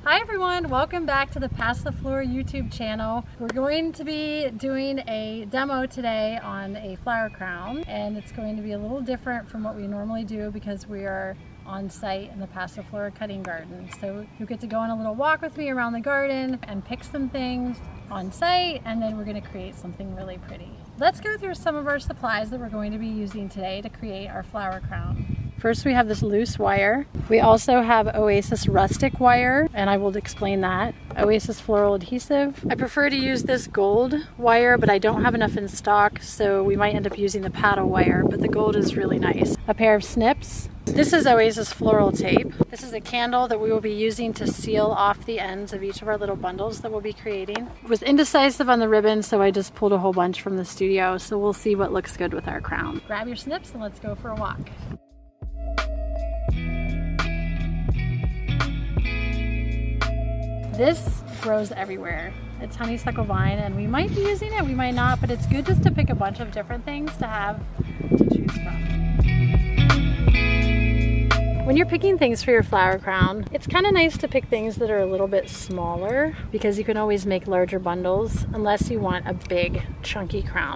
Hi everyone, welcome back to the Passiflora YouTube channel. We're going to be doing a demo today on a flower crown, and it's going to be a little different from what we normally do because we are on site in the Passiflora cutting garden. So you get to go on a little walk with me around the garden and pick some things on site, and then we're going to create something really pretty. Let's go through some of our supplies that we're going to be using today to create our flower crown. First, we have this loose wire. We also have Oasis rustic wire, and I will explain that. Oasis floral adhesive. I prefer to use this gold wire, but I don't have enough in stock, so we might end up using the paddle wire, but the gold is really nice. A pair of snips. This is Oasis floral tape. This is a candle that we will be using to seal off the ends of each of our little bundles that we'll be creating. I was indecisive on the ribbon, so I just pulled a whole bunch from the studio, so we'll see what looks good with our crown. Grab your snips and let's go for a walk. This grows everywhere. It's honeysuckle vine, and we might be using it, we might not, but it's good just to pick a bunch of different things to have to choose from. When you're picking things for your flower crown, it's kind of nice to pick things that are a little bit smaller because you can always make larger bundles unless you want a big chunky crown.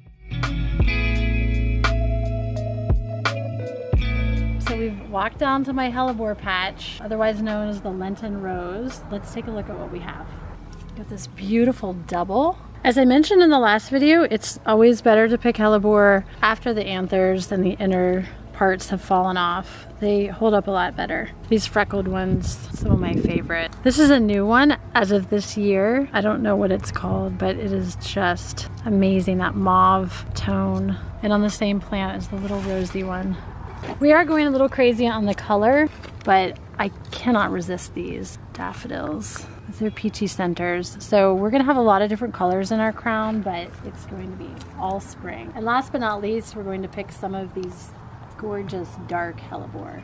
So we've walked down to my hellebore patch, otherwise known as the Lenten Rose. Let's take a look at what we have. Got this beautiful double. As I mentioned in the last video, it's always better to pick hellebore after the anthers and the inner parts have fallen off. They hold up a lot better. These freckled ones, some of my favorite. This is a new one as of this year. I don't know what it's called, but it is just amazing, that mauve tone. And on the same plant as the little rosy one. We are going a little crazy on the color, but I cannot resist these daffodils. They're peachy centers. So we're gonna have a lot of different colors in our crown, but it's going to be all spring. And last but not least, we're going to pick some of these gorgeous dark hellebore.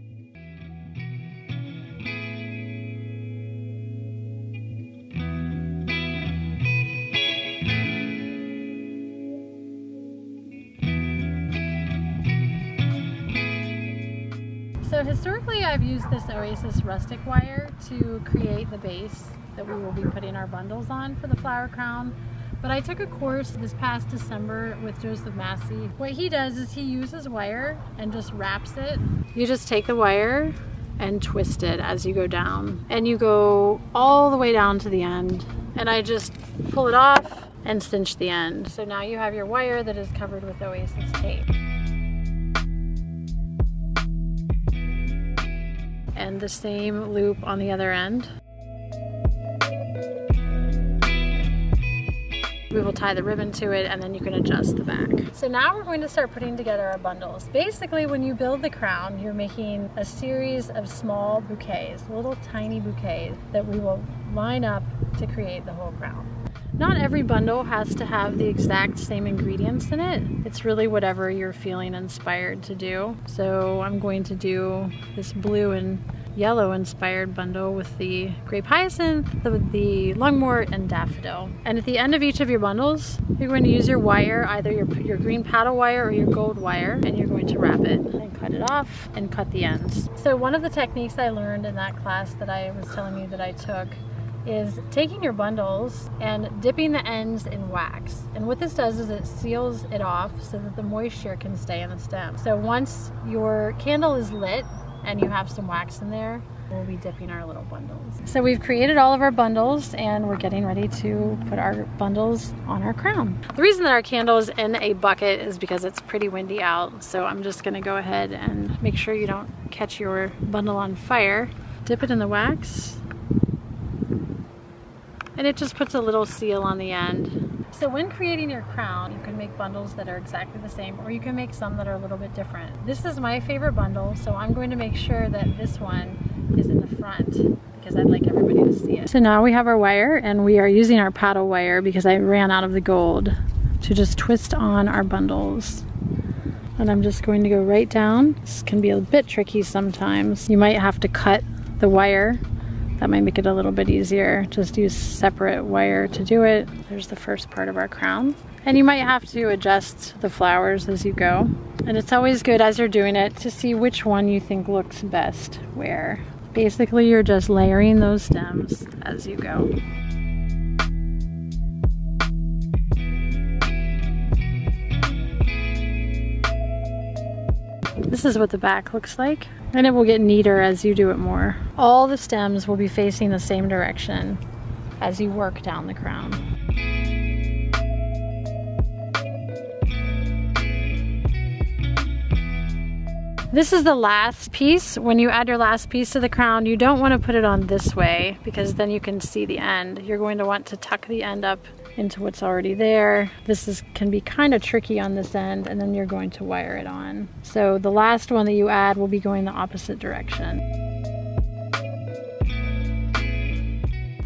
So historically, I've used this Oasis rustic wire to create the base that we will be putting our bundles on for the flower crown. But I took a course this past December with Joseph Massey. What he does is he uses wire and just wraps it. You just take the wire and twist it as you go down. And you go all the way down to the end. And I just pull it off and cinch the end. So now you have your wire that is covered with Oasis tape. And the same loop on the other end. We will tie the ribbon to it, and then you can adjust the back. So now we're going to start putting together our bundles. Basically, when you build the crown, you're making a series of small bouquets, little tiny bouquets that we will line up to create the whole crown. Not every bundle has to have the exact same ingredients in it. It's really whatever you're feeling inspired to do. So I'm going to do this blue and yellow inspired bundle with the grape hyacinth, the lungwort, and daffodil. And at the end of each of your bundles, you're going to use your wire, either your green paddle wire or your gold wire, and you're going to wrap it and cut it off and cut the ends. So one of the techniques I learned in that class that I was telling you that I took is taking your bundles and dipping the ends in wax. And what this does is it seals it off so that the moisture can stay in the stem. So once your candle is lit and you have some wax in there, we'll be dipping our little bundles. So we've created all of our bundles and we're getting ready to put our bundles on our crown. The reason that our candle is in a bucket is because it's pretty windy out. So I'm just gonna go ahead and make sure you don't catch your bundle on fire. Dip it in the wax. And it just puts a little seal on the end. So when creating your crown, you can make bundles that are exactly the same, or you can make some that are a little bit different. This is my favorite bundle, so I'm going to make sure that this one is in the front because I'd like everybody to see it. So now we have our wire, and we are using our paddle wire because I ran out of the gold to just twist on our bundles. And I'm just going to go right down. This can be a bit tricky sometimes. You might have to cut the wire. That might make it a little bit easier. Just use separate wire to do it. There's the first part of our crown. And you might have to adjust the flowers as you go. And it's always good as you're doing it to see which one you think looks best where. Basically, you're just layering those stems as you go. This is what the back looks like, and it will get neater as you do it more. All the stems will be facing the same direction as you work down the crown. This is the last piece. When you add your last piece to the crown, you don't want to put it on this way because then you can see the end. You're going to want to tuck the end up into what's already there. This can be kind of tricky on this end, and then you're going to wire it on. So the last one that you add will be going the opposite direction.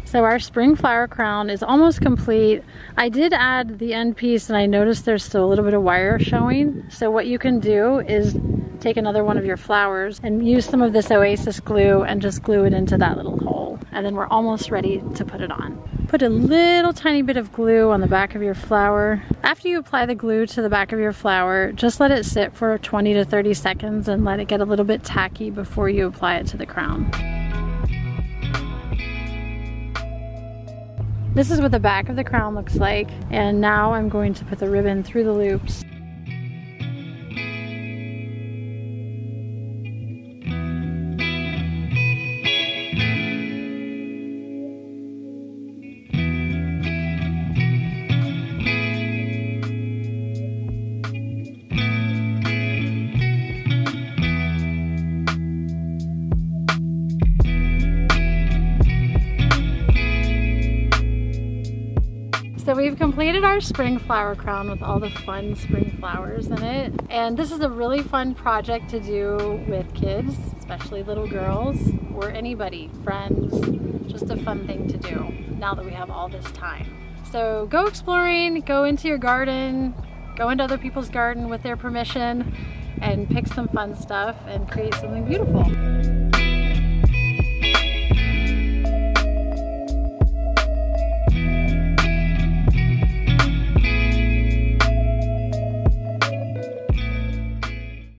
So our spring flower crown is almost complete. I did add the end piece and I noticed there's still a little bit of wire showing. So what you can do is take another one of your flowers and use some of this Oasis glue and just glue it into that little hole. And then we're almost ready to put it on. Put a little tiny bit of glue on the back of your flower. After you apply the glue to the back of your flower, just let it sit for 20 to 30 seconds and let it get a little bit tacky before you apply it to the crown. This is what the back of the crown looks like, and now I'm going to put the ribbon through the loops. So we've completed our spring flower crown with all the fun spring flowers in it. And this is a really fun project to do with kids, especially little girls or anybody, friends, just a fun thing to do now that we have all this time. So go exploring, go into your garden, go into other people's garden with their permission and pick some fun stuff and create something beautiful.